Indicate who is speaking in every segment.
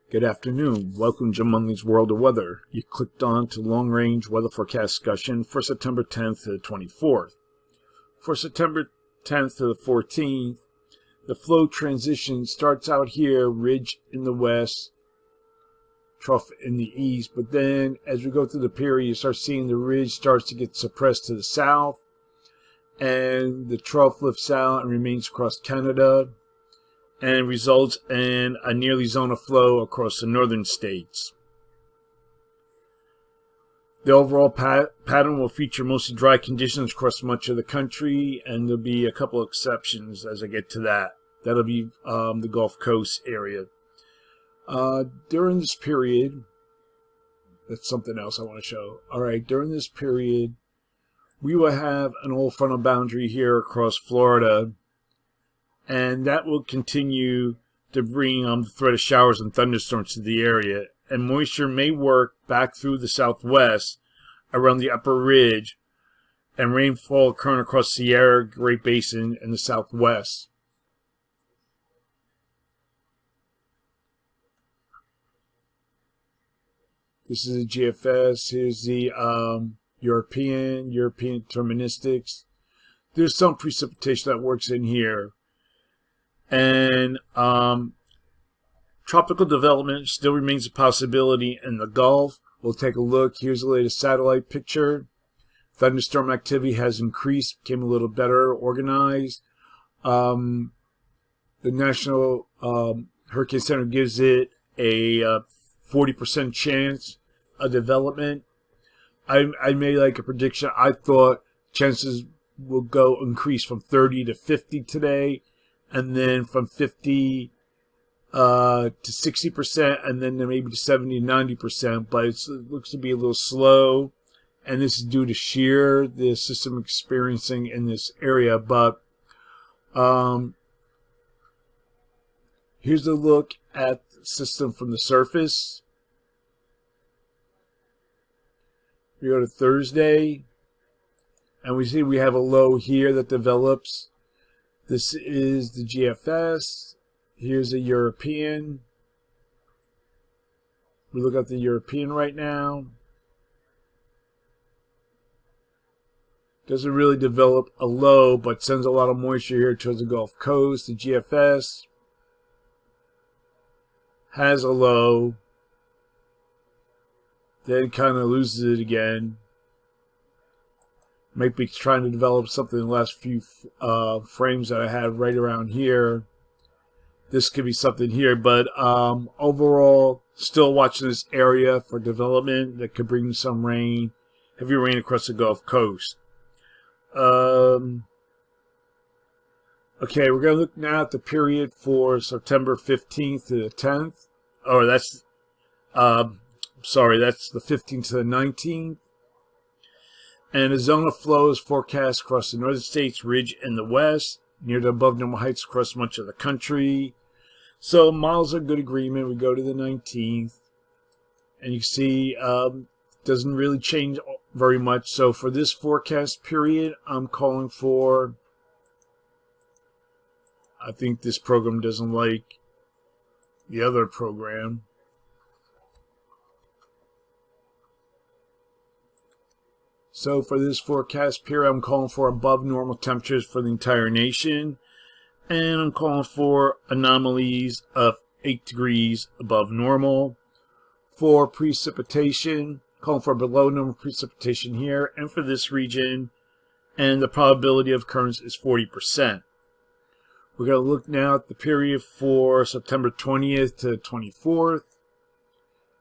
Speaker 1: Good afternoon. Welcome to Monthly's World of Weather. You clicked on to long-range weather forecast discussion for September 10th to the 24th. For September 10th to the 14th, the flow transition starts out here, ridge in the west, trough in the east, but then as we go through the period, you start seeing the ridge starts to get suppressed to the south, and the trough lifts out and remains across Canada, and results in a nearly zone of flow across the northern states. The overall pattern will feature mostly dry conditions across much of the country, and there'll be a couple of exceptions as I get to that. That'll be the Gulf Coast area. During this period, that's something else I want to show. Alright, during this period, we will have an old frontal boundary here across Florida, and that will continue to bring the threat of showers and thunderstorms to the area. And moisture may work back through the southwest around the upper ridge, and rainfall occurring across Sierra, Great Basin, and the southwest. This is the GFS. Here's the European deterministics. There's some precipitation that works in here. And tropical development still remains a possibility in the Gulf. We'll take a look. Here's the latest satellite picture. Thunderstorm activity has increased, became a little better organized. The National Hurricane Center gives it a 40% chance of development. I made like a prediction. I thought chances will increase from 30 to 50 today, and then from 50 to 60%, and then maybe to 70 to 90%, but it looks to be a little slow, and this is due to shear the system experiencing in this area. But here's a look at the system from the surface. We go to Thursday, and we see we have a low here that develops. This is the GFS. Here's a European. We look at the European right now. Doesn't really develop a low, but sends a lot of moisture here towards the Gulf Coast. The GFS has a low, then kind of loses it again. Might be trying to develop something in the last few frames that I have right around here. This could be something here, but overall, still watching this area for development that could bring some rain, heavy rain across the Gulf Coast. Okay, we're going to look now at the period for September 15th to the 10th. Oh, that's that's the 15th to the 19th. And a zone of flow is forecast across the northern states, ridge in the west, near to above normal heights across much of the country. So models are good agreement. We go to the 19th, and you see doesn't really change very much. So for this forecast period, I'm calling for, I think this program doesn't like the other program. So for this forecast period, I'm calling for above normal temperatures for the entire nation. And I'm calling for anomalies of 8 degrees above normal. For precipitation, calling for below normal precipitation here. And for this region, and the probability of occurrence is 40%. We're going to look now at the period for September 20th to 24th.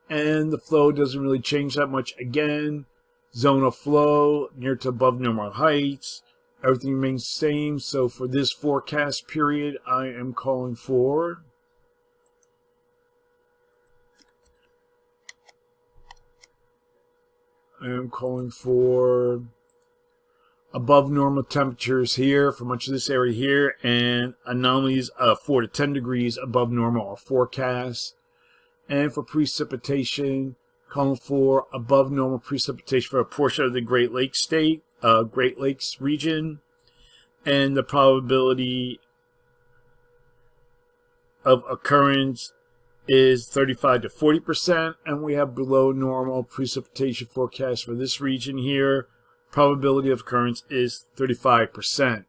Speaker 1: And the flow doesn't really change that much again. Zone of flow near to above normal heights. Everything remains the same. So for this forecast period, I am calling for above normal temperatures here for much of this area here, and anomalies of 4 to 10 degrees above normal are forecast. And for precipitation, calling for above normal precipitation for a portion of the Great Lakes state, Great Lakes region, and the probability of occurrence is 35 to 40%, and we have below normal precipitation forecast for this region here. Probability of occurrence is 35%.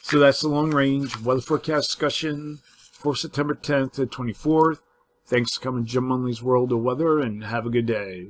Speaker 1: So that's the long range weather forecast discussion for September 10th to 24th. Thanks for coming to Jim Munley's World of Weather, and have a good day.